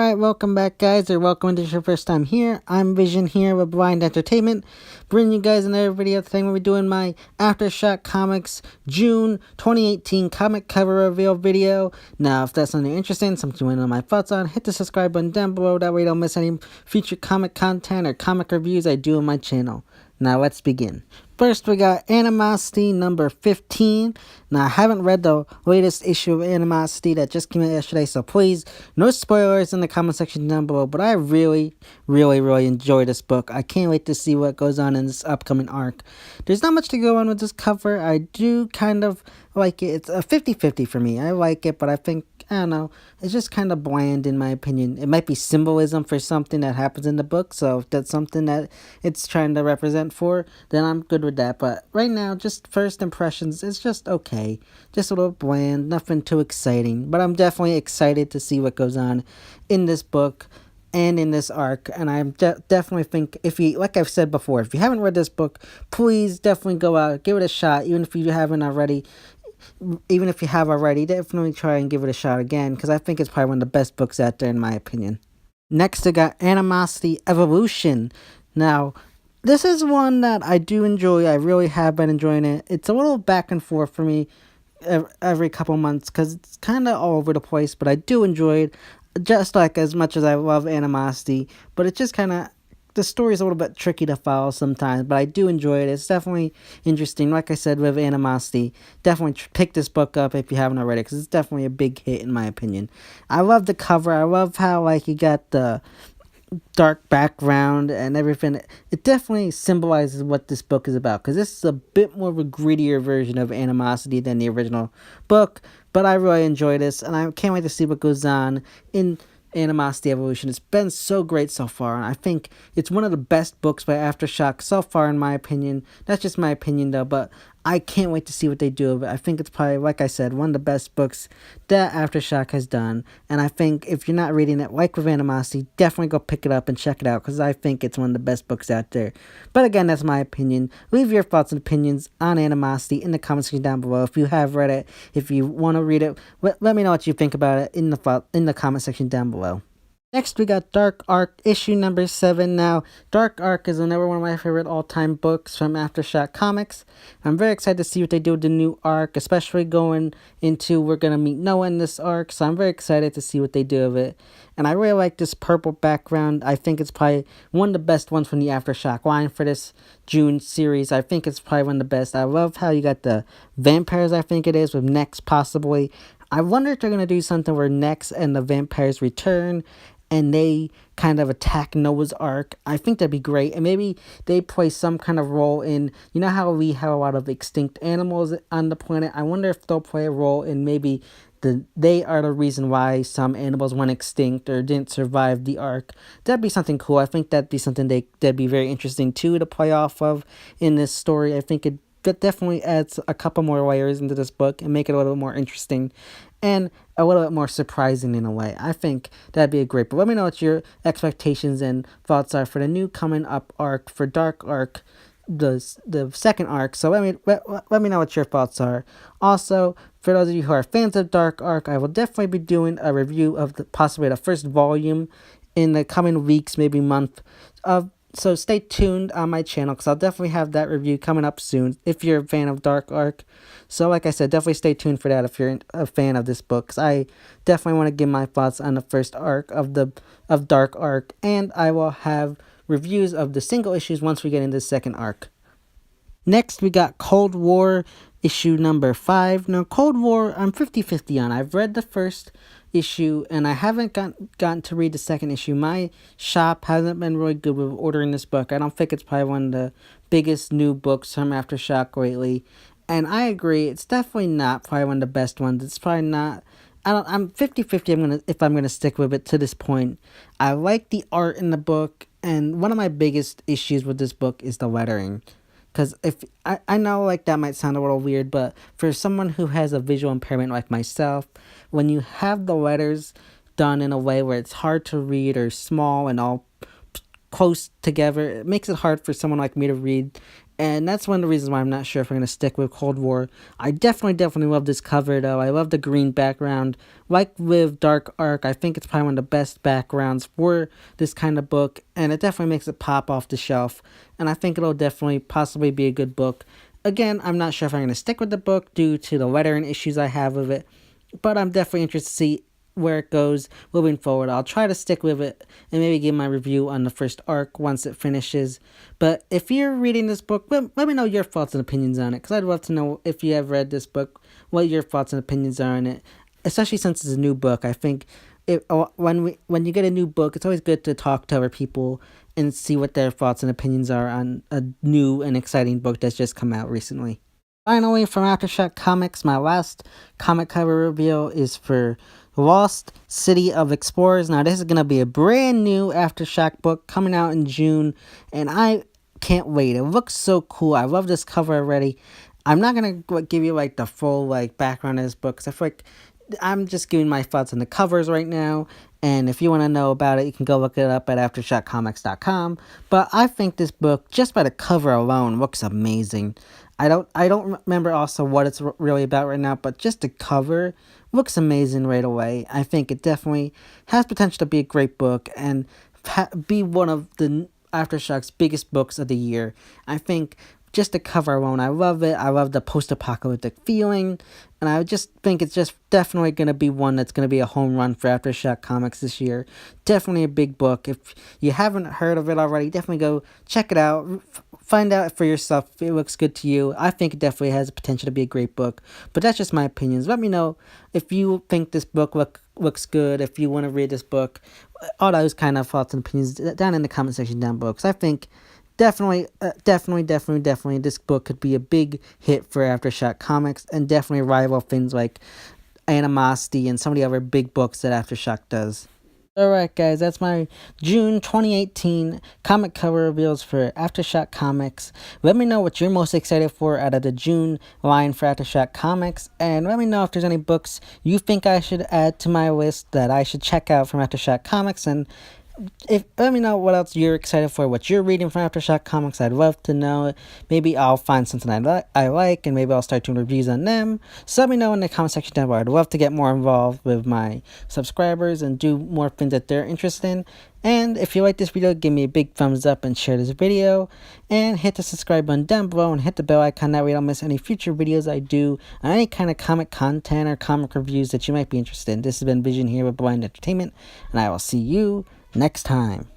Alright, welcome back, guys, or welcome if this is your first time here. I'm Vision here with Blind Entertainment, bringing you guys another video today. We'll be doing my Aftershock Comics June 2018 comic cover reveal video. Now, if that's something interesting, something you want to know my thoughts on, hit the subscribe button down below. That way you don't miss any future comic content or comic reviews I do on my channel. Now, let's begin. First, we got Animosity number 15. Now, I haven't read the latest issue of Animosity that just came out yesterday, so please, no spoilers in the comment section down below. But I really enjoy this book. I can't wait to see what goes on in this upcoming arc. There's not much to go on with this cover. I do kind of like it. It's a 50-50 for me. I like it, but I think, I don't know, it's just kind of bland in my opinion. It might be symbolism for something that happens in the book, so if that's something that it's trying to represent for, then I'm good with that. But right now, just first impressions, it's just okay. Just a little bland, nothing too exciting. But I'm definitely excited to see what goes on in this book and in this arc, and I definitely think, if you, like I've said before, if you haven't read this book, please definitely go out, give it a shot, even if you haven't already. Even if you have already, definitely try and give it a shot again, because I think it's probably one of the best books out there in my opinion. Next, I got Animosity Evolution. Now, this is one that I do enjoy. I really have been enjoying it. It's a little back and forth for me every couple months, because it's kind of all over the place, but I do enjoy it, just like as much as I love Animosity, but it's just kind of, the story is a little bit tricky to follow sometimes, but I do enjoy it. It's definitely interesting. Like I said, with Animosity, definitely pick this book up if you haven't already, because it's definitely a big hit in my opinion. I love the cover. I love how, like, you got the dark background and everything. It definitely symbolizes what this book is about, because this is a bit more of a grittier version of Animosity than the original book, but I really enjoy this, and I can't wait to see what goes on in Animosity Evolution. It's been so great so far, and I think it's one of the best books by Aftershock so far in my opinion. That's just my opinion though, but I can't wait to see what they do with it. I think it's probably, like I said, one of the best books that Aftershock has done, and I think if you're not reading it, like with Animosity, definitely go pick it up and check it out, because I think it's one of the best books out there. But again, that's my opinion. Leave your thoughts and opinions on Animosity in the comment section down below. If you have read it, if you want to read it, let me know what you think about it in the comment section down below. Next, we got Dark Arc issue number 7. Now, Dark Arc is another one of my favorite all-time books from Aftershock Comics. I'm very excited to see what they do with the new arc, especially going into, we're going to meet Noah in this arc, so I'm very excited to see what they do with it. And I really like this purple background. I think it's probably one of the best ones from the Aftershock line for this June series. I think it's probably one of the best. I love how you got the vampires, I think it is, with Nex possibly. I wonder if they're going to do something where Nex and the vampires return and they kind of attack Noah's Ark. I think that'd be great. And maybe they play some kind of role in, you know how we have a lot of extinct animals on the planet? I wonder if they'll play a role in maybe they are the reason why some animals went extinct or didn't survive the Ark. That'd be something cool. I think that'd be something that'd be very interesting too to play off of in this story. I think that definitely adds a couple more layers into this book and make it a little bit more interesting and a little bit more surprising in a way. I think that'd be a great, but let me know what your expectations and thoughts are for the new coming up arc for Dark Arc, the second arc. So let me know what your thoughts are. Also, for those of you who are fans of Dark Arc, I will definitely be doing a review of possibly the first volume in the coming weeks, maybe month of. So stay tuned on my channel, because I'll definitely have that review coming up soon if you're a fan of Dark Arc. So like I said, definitely stay tuned for that if you're a fan of this book, because I definitely want to give my thoughts on the first arc of Dark Arc, and I will have reviews of the single issues once we get into the second arc. Next, we got Cold War issue number 5. Now, Cold War, I'm 50-50 on. I've read the first issue, and I haven't gotten to read the second issue. My shop hasn't been really good with ordering this book. I don't think it's probably one of the biggest new books from Aftershock lately. And I agree, it's definitely not probably one of the best ones. It's probably not. I'm 50-50 if I'm gonna stick with it to this point. I like the art in the book, and one of my biggest issues with this book is the lettering. Because if I know, like, that might sound a little weird, but for someone who has a visual impairment like myself, when you have the letters done in a way where it's hard to read or small and all close together, it makes it hard for someone like me to read. And that's one of the reasons why I'm not sure if I'm going to stick with Cold War. I definitely love this cover, though. I love the green background. Like with Dark Ark, I think it's probably one of the best backgrounds for this kind of book, and it definitely makes it pop off the shelf. And I think it'll definitely possibly be a good book. Again, I'm not sure if I'm going to stick with the book due to the lettering issues I have with it, but I'm definitely interested to see where it goes moving forward. I'll try to stick with it and maybe give my review on the first arc once it finishes. But if you're reading this book, let me know your thoughts and opinions on it, because I'd love to know, if you have read this book, what your thoughts and opinions are on it, especially since it's a new book. I think when you get a new book, it's always good to talk to other people and see what their thoughts and opinions are on a new and exciting book that's just come out recently. Finally, from Aftershock Comics, my last comic cover reveal is for Lost City of Explorers. Now, this is going to be a brand new Aftershock book coming out in June, and I can't wait. It looks so cool. I love this cover already. I'm not going to give you, like, the full, like, background of this book, because I feel like I'm just giving my thoughts on the covers right now, and if you want to know about it, you can go look it up at aftershockcomics.com. But I think this book, just by the cover alone, looks amazing. I don't remember also what it's really about right now, but just the cover looks amazing right away. I think it definitely has potential to be a great book and be one of the Aftershock's biggest books of the year. I think just the cover alone, I love it. I love the post-apocalyptic feeling, and I just think it's just definitely going to be one that's going to be a home run for Aftershock Comics this year. Definitely a big book. If you haven't heard of it already, definitely go check it out. Find out for yourself if it looks good to you. I think it definitely has the potential to be a great book, but that's just my opinions. Let me know if you think this book looks good, if you want to read this book, all those kind of thoughts and opinions down in the comment section down below, because I think definitely, this book could be a big hit for Aftershock Comics and definitely rival things like Animosity and some of the other big books that Aftershock does. Alright guys, that's my June 2018 comic cover reveals for Aftershock Comics. Let me know what you're most excited for out of the June line for Aftershock Comics, and let me know if there's any books you think I should add to my list that I should check out from Aftershock Comics, and let me know what else you're excited for, what you're reading from Aftershock Comics. I'd love to know. Maybe I'll find something I like, and maybe I'll start doing reviews on them. So let me know in the comment section down below. I'd love to get more involved with my subscribers and do more things that they're interested in. And if you like this video, give me a big thumbs up and share this video. And hit the subscribe button down below and hit the bell icon. That way you don't miss any future videos I do on any kind of comic content or comic reviews that you might be interested in. This has been Vision here with Blind Entertainment, and I will see you next time.